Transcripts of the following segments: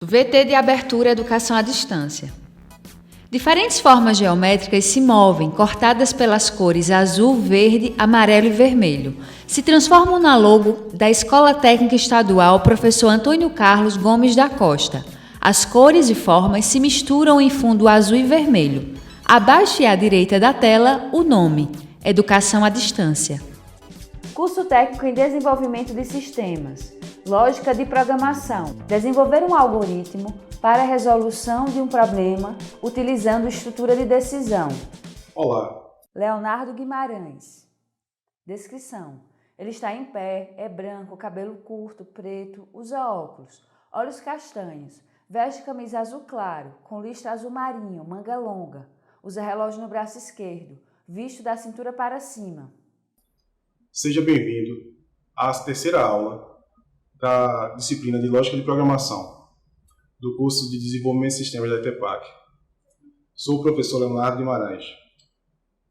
VT de abertura Educação à Distância. Diferentes formas geométricas se movem, cortadas pelas cores azul, verde, amarelo e vermelho. Se transformam na logo da Escola Técnica Estadual Professor Antônio Carlos Gomes da Costa. As cores e formas se misturam em fundo azul e vermelho. Abaixo e à direita da tela, o nome: Educação à Distância. Curso técnico em desenvolvimento de sistemas. Lógica de programação. Desenvolver um algoritmo para a resolução de um problema utilizando estrutura de decisão. Olá. Leonardo Guimarães. Descrição. Ele está em pé, é branco, cabelo curto, preto, usa óculos, olhos castanhos, veste camisa azul claro, com listra azul marinho, manga longa, usa relógio no braço esquerdo, visto da cintura para cima. Seja bem-vindo à terceira aula da disciplina de Lógica de Programação, do curso de Desenvolvimento de Sistemas da ETEPAC. Sou o professor Leonardo Guimarães.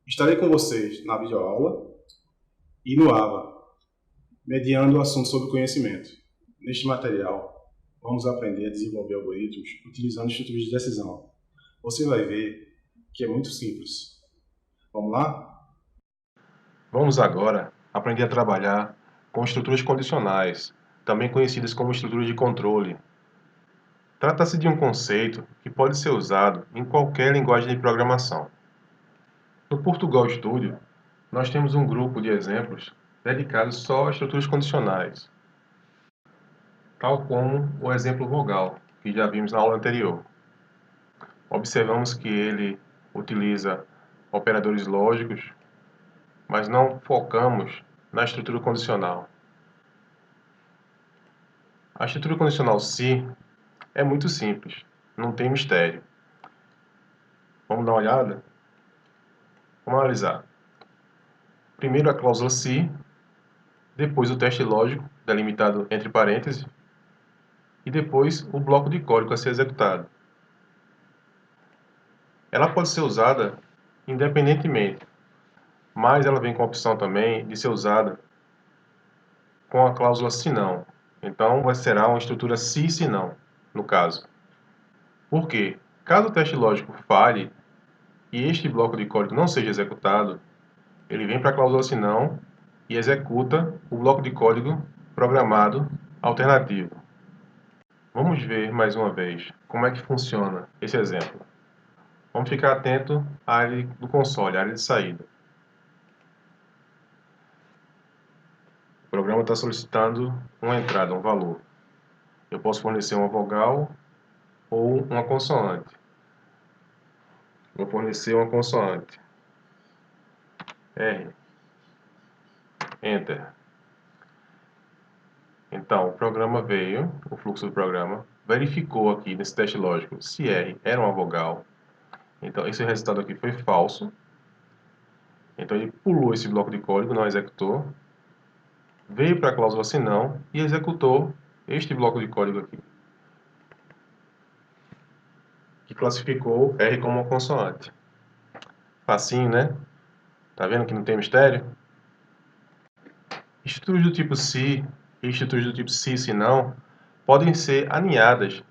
Estarei com vocês na videoaula e no AVA, mediando o assunto sobre conhecimento. Neste material, vamos aprender a desenvolver algoritmos utilizando estruturas de decisão. Você vai ver que é muito simples. Vamos lá? Vamos agora aprender a trabalhar com estruturas condicionais, também conhecidas como estruturas de controle. Trata-se de um conceito que pode ser usado em qualquer linguagem de programação. No Portugal Studio, nós temos um grupo de exemplos dedicados só a estruturas condicionais, tal como o exemplo vogal, que já vimos na aula anterior. Observamos que ele utiliza operadores lógicos, mas não focamos na estrutura condicional. A estrutura condicional se é muito simples, não tem mistério. Vamos dar uma olhada? Vamos analisar. Primeiro a cláusula se, depois o teste lógico, delimitado entre parênteses, e depois o bloco de código a ser executado. Ela pode ser usada independentemente, mas ela vem com a opção também de ser usada com a cláusula se não. Então, será uma estrutura se não, no caso. Por quê? Caso o teste lógico falhe e este bloco de código não seja executado, ele vem para a cláusula se não e executa o bloco de código programado alternativo. Vamos ver mais uma vez como é que funciona esse exemplo. Vamos ficar atento à área do console, à área de saída. O programa está solicitando uma entrada, um valor. Eu posso fornecer uma vogal ou uma consoante. Vou fornecer uma consoante. R. Enter. Então, o programa veio, o fluxo do programa, verificou aqui nesse teste lógico se R era uma vogal. Então, esse resultado aqui foi falso. Então, ele pulou esse bloco de código, não executou. Veio para a cláusula se não e executou este bloco de código aqui, que classificou R como uma consoante. Facinho, né? Tá vendo que não tem mistério? Estruturas do tipo se e estruturas do tipo se não podem ser aninhadas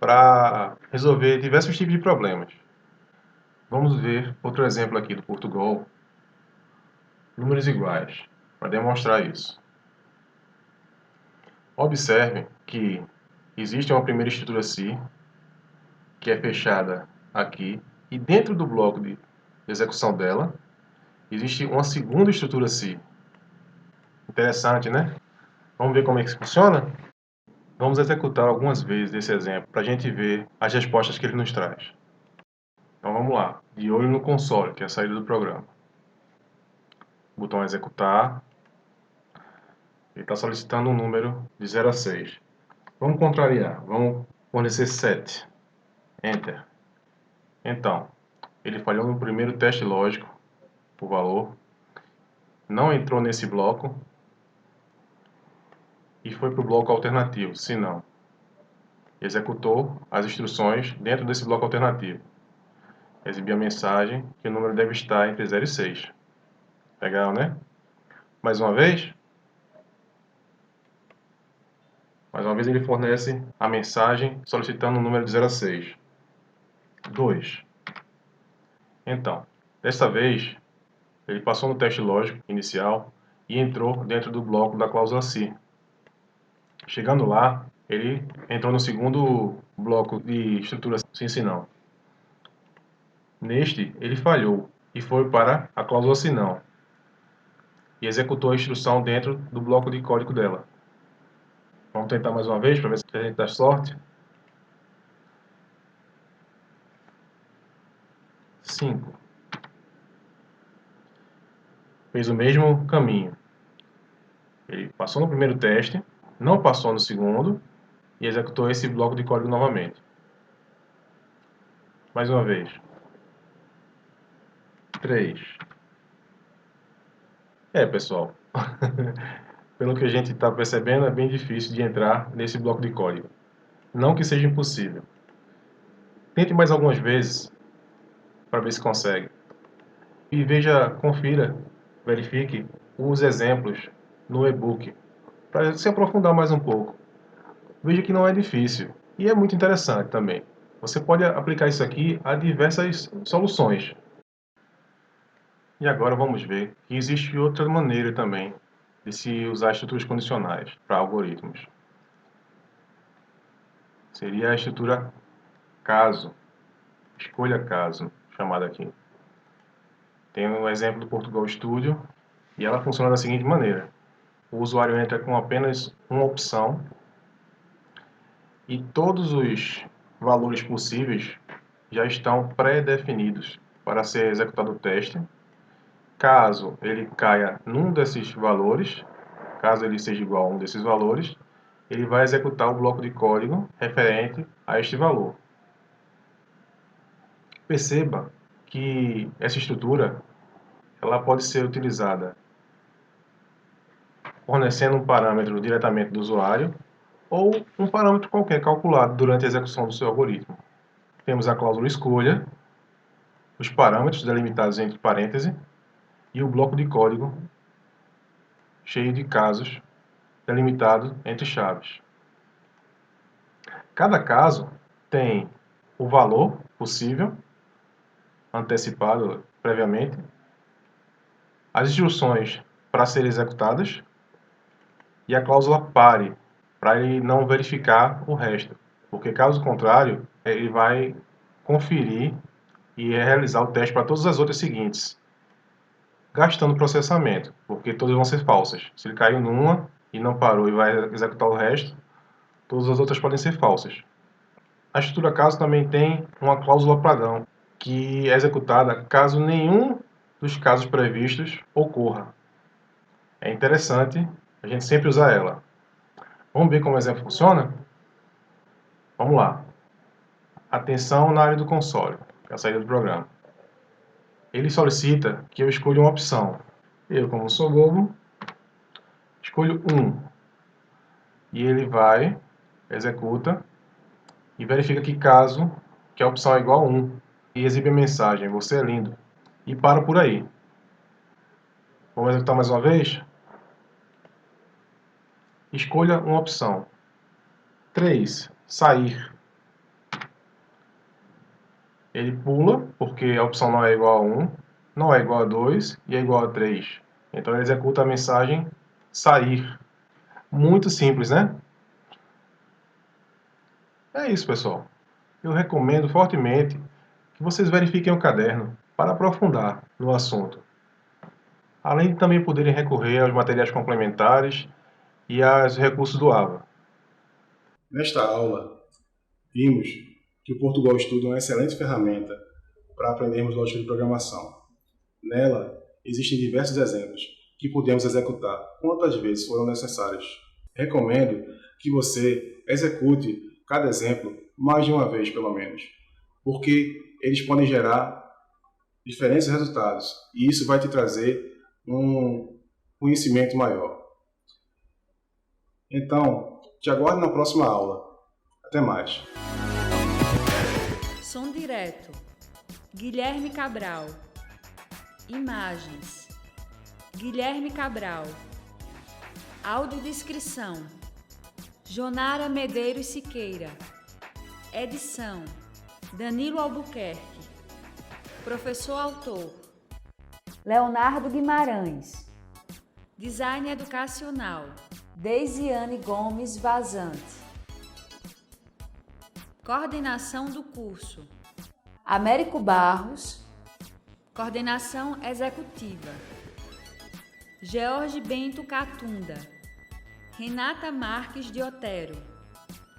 para resolver diversos tipos de problemas. Vamos ver outro exemplo aqui do Portugal. Números iguais, para demonstrar isso. Observe que existe uma primeira estrutura se, que é fechada aqui, e dentro do bloco de execução dela, existe uma segunda estrutura se. Interessante, né? Vamos ver como é que isso funciona? Vamos executar algumas vezes esse exemplo, para a gente ver as respostas que ele nos traz. Então vamos lá, de olho no console, que é a saída do programa. Botão executar. Ele está solicitando um número de 0 a 6. Vamos contrariar, vamos fornecer 7. Enter. Então, ele falhou no primeiro teste lógico, por valor, não entrou nesse bloco e foi para o bloco alternativo, se não. Executou as instruções dentro desse bloco alternativo. Exibiu a mensagem que o número deve estar entre 0 e 6. Legal, né? Mais uma vez. Mais uma vez ele fornece a mensagem solicitando o número de 0 a 6. 2. Então, desta vez, ele passou no teste lógico inicial e entrou dentro do bloco da cláusula se. Chegando lá, ele entrou no segundo bloco de estrutura sim, se, não. Neste, ele falhou e foi para a cláusula se não e executou a instrução dentro do bloco de código dela. Vamos tentar mais uma vez para ver se a gente dá sorte. 5. Fez o mesmo caminho. Ele passou no primeiro teste, não passou no segundo e executou esse bloco de código novamente. Mais uma vez. 3. Pessoal, pelo que a gente está percebendo, é bem difícil de entrar nesse bloco de código. Não que seja impossível. Tente mais algumas vezes para ver se consegue. E veja, confira, verifique os exemplos no e-book para se aprofundar mais um pouco. Veja que não é difícil e é muito interessante também. Você pode aplicar isso aqui a diversas soluções. E agora vamos ver que existe outra maneira também de se usar estruturas condicionais para algoritmos. Seria a estrutura caso, escolha caso, chamada aqui. Tem um exemplo do Portugal Studio e ela funciona da seguinte maneira. O usuário entra com apenas uma opção e todos os valores possíveis já estão pré-definidos para ser executado o teste. Caso ele caia num desses valores, caso ele seja igual a um desses valores, ele vai executar o bloco de código referente a este valor. Perceba que essa estrutura ela pode ser utilizada fornecendo um parâmetro diretamente do usuário ou um parâmetro qualquer calculado durante a execução do seu algoritmo. Temos a cláusula escolha, os parâmetros delimitados entre parênteses e o bloco de código cheio de casos delimitado entre chaves. Cada caso tem o valor possível, antecipado previamente, as instruções para serem executadas e a cláusula pare, para ele não verificar o resto, porque caso contrário, ele vai conferir e realizar o teste para todas as outras seguintes, gastando processamento, porque todas vão ser falsas. Se ele caiu numa e não parou e vai executar o resto, todas as outras podem ser falsas. A estrutura caso também tem uma cláusula padrão, que é executada caso nenhum dos casos previstos ocorra. É interessante a gente sempre usar ela. Vamos ver como o exemplo funciona? Vamos lá. Atenção na área do console, que é a saída do programa. Ele solicita que eu escolha uma opção. Eu, como sou bobo, escolho 1. E ele vai, executa e verifica que a opção é igual a 1. E exibe a mensagem, você é lindo. E para por aí. Vamos executar mais uma vez? Escolha uma opção. 3. Sair. Ele pula, porque a opção não é igual a 1, não é igual a 2 e é igual a 3. Então ele executa a mensagem sair. Muito simples, né? É isso, pessoal. Eu recomendo fortemente que vocês verifiquem o caderno para aprofundar no assunto. Além de também poderem recorrer aos materiais complementares e aos recursos do AVA. Nesta aula, vimos que o Portugal Studio é uma excelente ferramenta para aprendermos lógica de programação. Nela, existem diversos exemplos que podemos executar quantas vezes forem necessários. Recomendo que você execute cada exemplo mais de uma vez, pelo menos, porque eles podem gerar diferentes resultados e isso vai te trazer um conhecimento maior. Então, te aguardo na próxima aula. Até mais. Som direto. Guilherme Cabral. Imagens. Guilherme Cabral. Audiodescrição. Jonara Medeiros Siqueira. Edição: Danilo Albuquerque. Professor autor: Leonardo Guimarães. Design educacional: Deisiane Gomes Vazante. Coordenação do curso: Américo Barros. Coordenação executiva: George Bento Catunda. Renata Marques de Otero.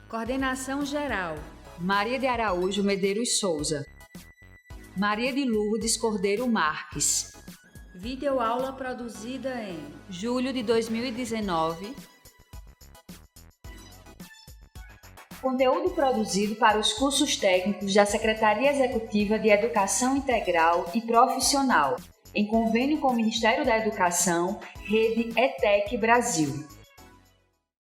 Coordenação geral: Maria de Araújo Medeiros Souza. Maria de Lourdes Cordeiro Marques. Videoaula produzida em julho de 2019. Conteúdo produzido para os cursos técnicos da Secretaria Executiva de Educação Integral e Profissional, em convênio com o Ministério da Educação, Rede ETEC Brasil.